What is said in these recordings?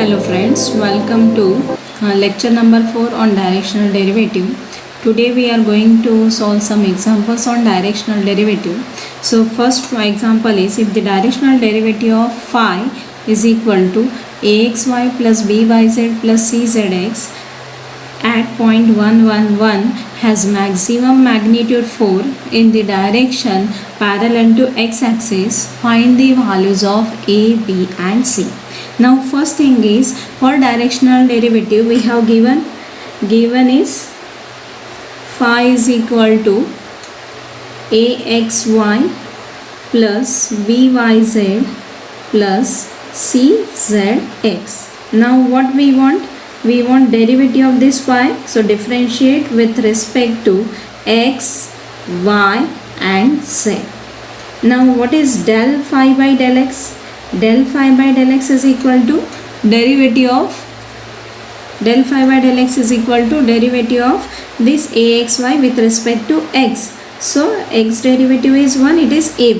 Hello friends, welcome to lecture number 4 on directional derivative. Today we are going to solve some examples on directional derivative. So first example is, if the directional derivative of phi is equal to axy plus byz plus czx at point 111 has maximum magnitude 4 in the direction parallel to x-axis, find the values of a, b and c. Now first thing is, for directional derivative we have given is phi is equal to axy plus byz plus czx. Now what we want? We want derivative of this phi, so differentiate with respect to x, y and z. Now what is del phi by del x? Del phi by del x is equal to derivative of this axy with respect to x. So x derivative is 1, it is ay.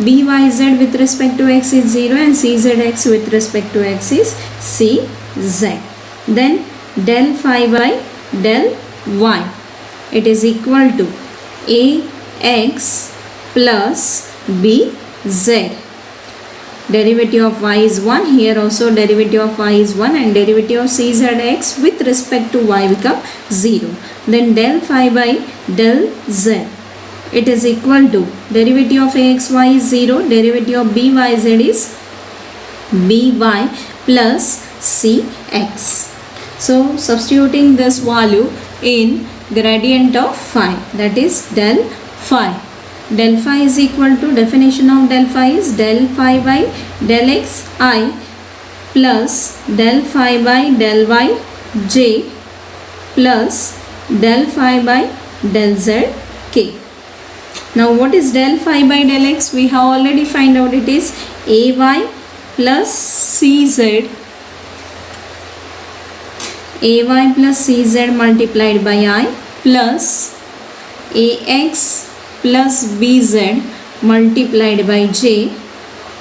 Byz with respect to x is 0 and czx with respect to x is cz. Then del phi by del y, it is equal to ax plus bz. Derivative of y is 1, here also derivative of y is 1 and derivative of czx with respect to y become 0. Then del phi by del z, it is equal to derivative of axy is 0, derivative of byz is by plus cx. So substituting this value in gradient of phi, that is del phi. Del phi is equal to, definition of del phi is del phi by del x I plus del phi by del y j plus del phi by del z k. Now what is del phi by del x? We have already find out, it is ay plus cz, ay plus cz multiplied by I plus ax plus bz multiplied by j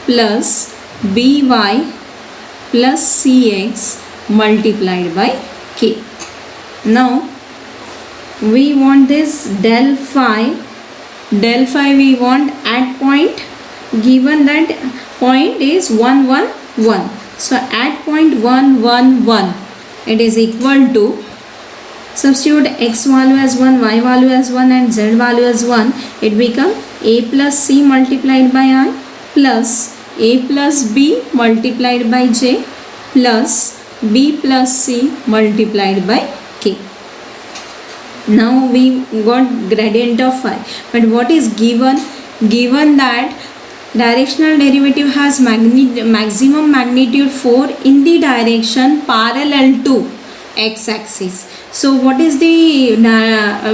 plus by plus cx multiplied by k. Now we want this del phi we want at point, given that point is 1 1 1. So at point 1 1 1, it is equal to, substitute x value as 1, y value as 1 and z value as 1, it become a plus c multiplied by I plus a plus b multiplied by j plus b plus c multiplied by k. Now we got gradient of phi, but what is given? Given that directional derivative has maximum magnitude 4 in the direction parallel to x-axis. So what is the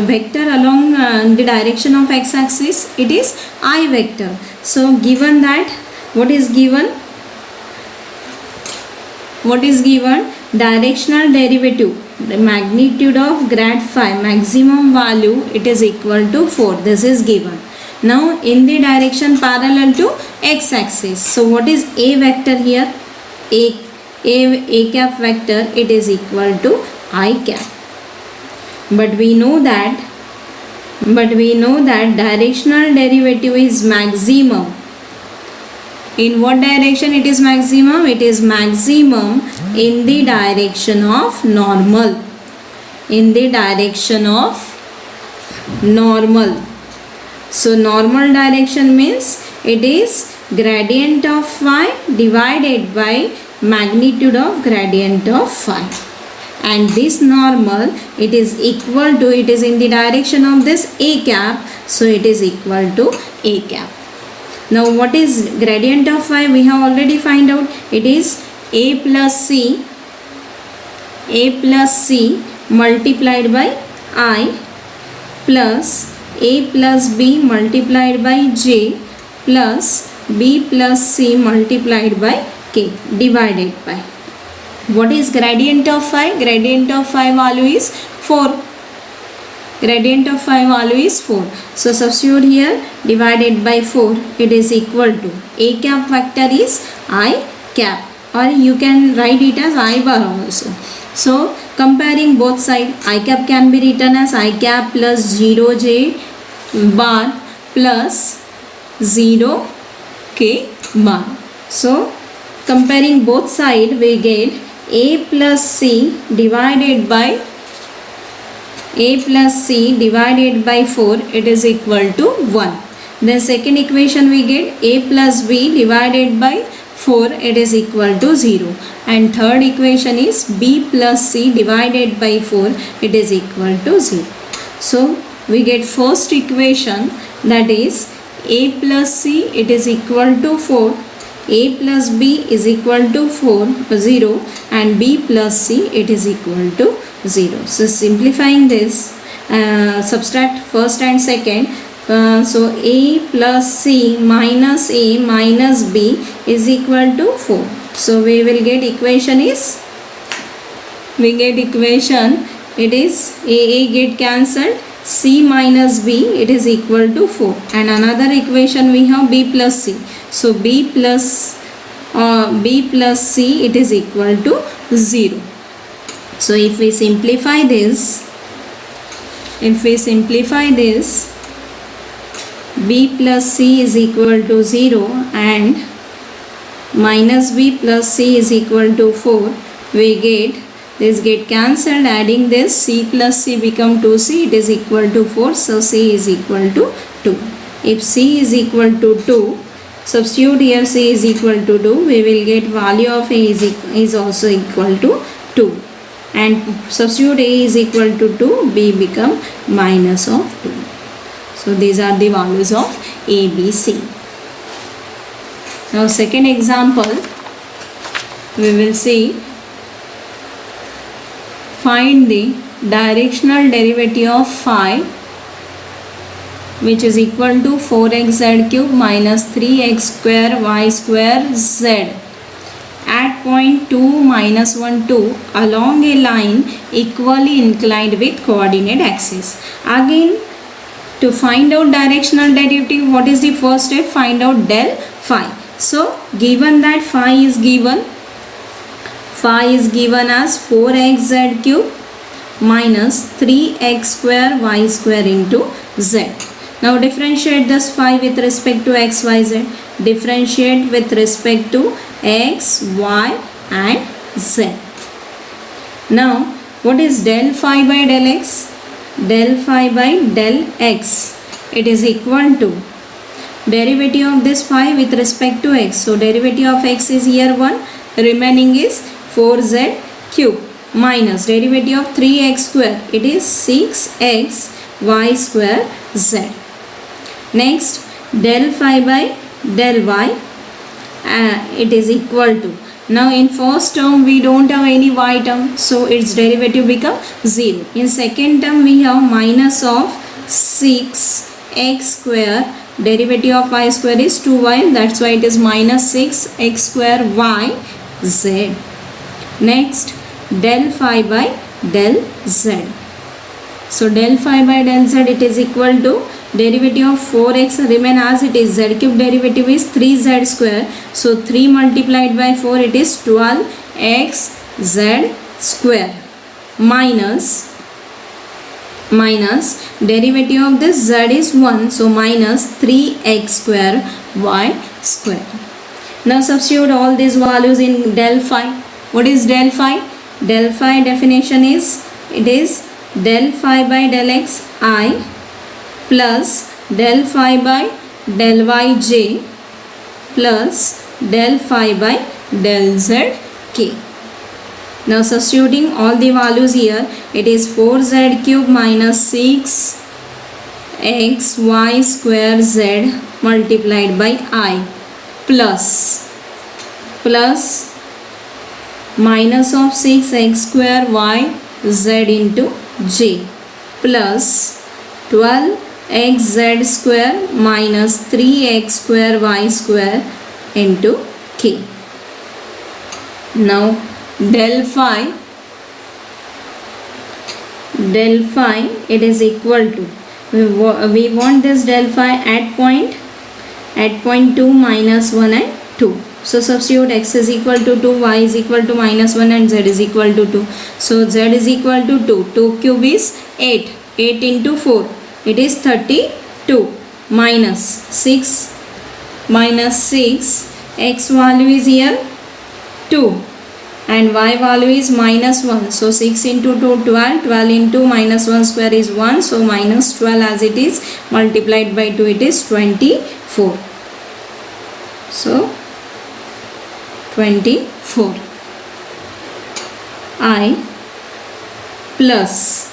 vector along the direction of x-axis? It is I vector. So given that, what is given? Directional derivative, the magnitude of grad phi, maximum value, it is equal to 4. This is given. Now in the direction parallel to x-axis. So what is a vector here? A cap vector, it is equal to I cap. But we know that directional derivative is maximum. In what direction it is maximum? It is maximum in the direction of normal. So normal direction means it is gradient of phi divided by magnitude of gradient of phi. And this normal, it is equal to, it is in the direction of this a cap, so it is equal to a cap. Now what is gradient of phi? We have already find out, it is a plus c multiplied by I plus a plus b multiplied by j plus b plus c multiplied by k divided by. What is gradient of phi? Gradient of phi value is 4. So substitute here, divided by 4, it is equal to, a cap vector is I cap or you can write it as I bar also. So comparing both side, I cap can be written as I cap plus 0j bar plus 0k bar. So comparing both side, we get a plus c divided by 4, it is equal to 1. Then second equation we get a plus b divided by 4, it is equal to 0. And third equation is b plus c divided by 4, it is equal to 0. So we get first equation, that is a plus c, it is equal to 4, a plus b is equal to 0, and b plus c, it is equal to 0. So simplifying this, subtract first and second. So a plus c minus a minus b is equal to 4. So we will get equation is, it is a get cancelled, c minus b, it is equal to 4. And another equation we have b plus c. So b plus c, it is equal to 0. So if we simplify this, b plus c is equal to 0 and minus b plus c is equal to 4, we get this get cancelled, adding this c plus c become 2c, it is equal to 4. So c is equal to 2. If c is equal to 2, substitute here c is equal to 2, we will get value of a is also equal to 2. And substitute a is equal to 2, b become minus of 2. So these are the values of a, b, c. Now second example, we will see, find the directional derivative of phi, which is equal to 4xz cube minus 3x square y square z at point 2, -1, 2 along a line equally inclined with coordinate axis. Again, to find out directional derivative, what is the first step? Find out del phi. So given that phi is given as 4xz cube minus 3x square y square into z. Now differentiate this phi with respect to x, y, z. Differentiate with respect to x, y and z. Now what is del phi by del x? Del phi by del x, it is equal to derivative of this phi with respect to x. So derivative of x is here 1, remaining is 4z cube minus derivative of 3x square, it is 6x y square z. Next, del phi by del y, it is equal to, now in first term we don't have any y term, so its derivative become 0. In second term we have minus of 6x square, derivative of y square is 2y, that's why it is minus 6x square y z. Next, del phi by del z. So del phi by del z, it is equal to derivative of 4x remain as it is, z cube derivative is 3z square, so 3 multiplied by 4, it is 12x z square minus derivative of this z is 1, so minus 3x square y square. Now substitute all these values in del phi. What is del phi? Del phi definition is, it is del phi by del x I plus del phi by del y j plus del phi by del z k. Now substituting all the values here, it is 4z cube minus 6x y square z multiplied by I plus minus of 6x square y z into j plus 12x z square minus 3x square y square into k. Now del phi, it is equal to, we want this del phi at point 2, -1 and 2. So substitute x is equal to 2, y is equal to minus 1 and z is equal to 2. So z is equal to 2. 2 cube is 8. 8 into 4. It is 32 minus 6 minus 6. X value is here 2 and y value is minus 1. So 6 into 2 12. 12 into minus 1 square is 1. So minus 12 as it is, multiplied by 2 it is 24. So 24 I plus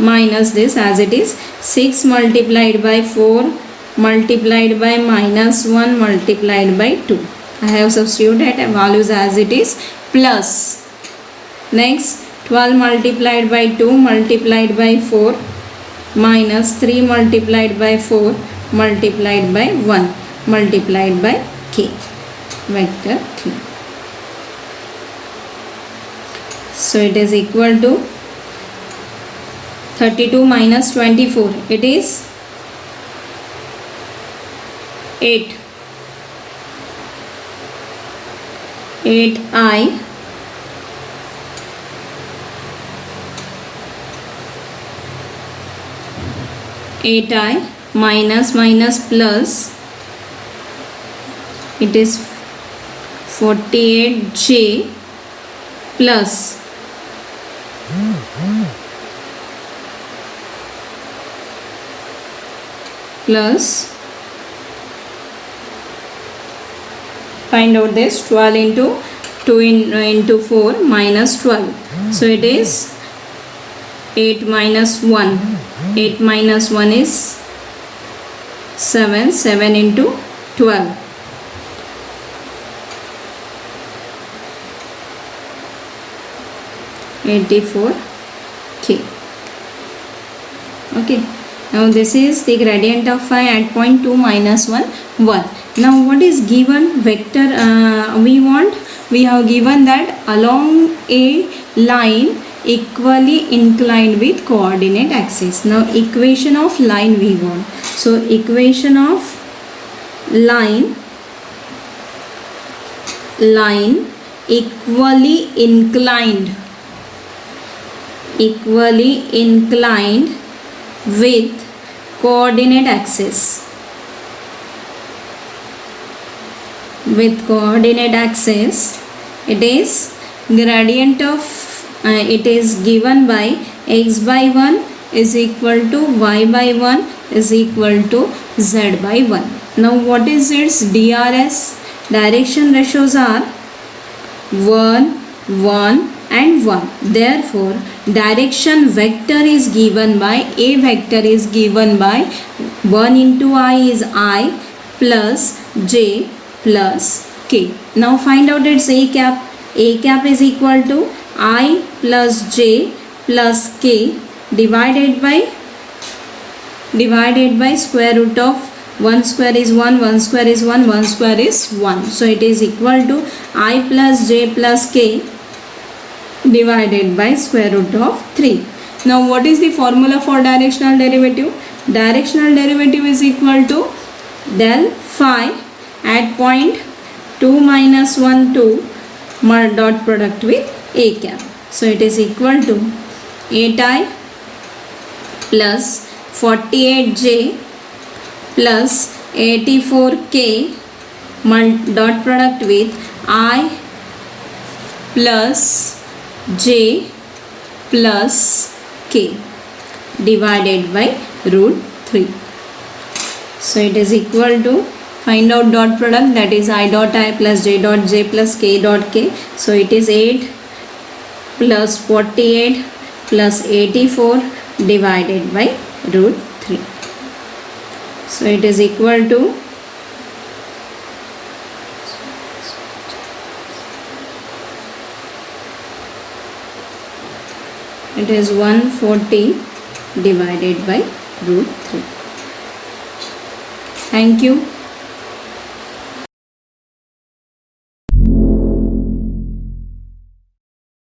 minus this as it is 6 multiplied by 4 multiplied by minus 1 multiplied by 2. I have substituted values as it is, plus next 12 multiplied by 2 multiplied by 4 minus 3 multiplied by 4 multiplied by 1 multiplied by k vector k. So it is equal to 32 minus 24. It is 8. 8i minus minus plus, it is 48j plus find out this, 12 into 2 into 4 minus 12. So it is 8 minus 1. 8 minus 1 is 7. 7 into 12. 84k. Okay. Now this is the gradient of phi at point 2 minus 1 1. Now what is given vector we have given that along a line equally inclined with coordinate axis. Now equation of line we want. So equation of line equally inclined with coordinate axis. With coordinate axis, it is gradient of it is given by x by 1 is equal to y by 1 is equal to z by 1. Now what is its DRS? Direction ratios are 1, 1 and 1. Therefore, direction vector is given by, a vector is given by 1 into I is I plus j plus k. Now find out its a cap. A cap is equal to I plus j plus k divided by square root of 1 square is 1, 1 square is 1, 1 square is 1. So it is equal to I plus j plus k divided by square root of 3. Now what is the formula for directional derivative? Directional derivative is equal to del phi at point 2 minus 1 2 dot product with a cap. So it is equal to 8i plus 48j plus 84k dot product with I plus j plus k divided by root 3. So it is equal to, find out dot product, that is I dot I plus j dot j plus k dot k. So it is 8 plus 48 plus 84 divided by root 3. So it is equal to it is 140 divided by root 3. Thank you.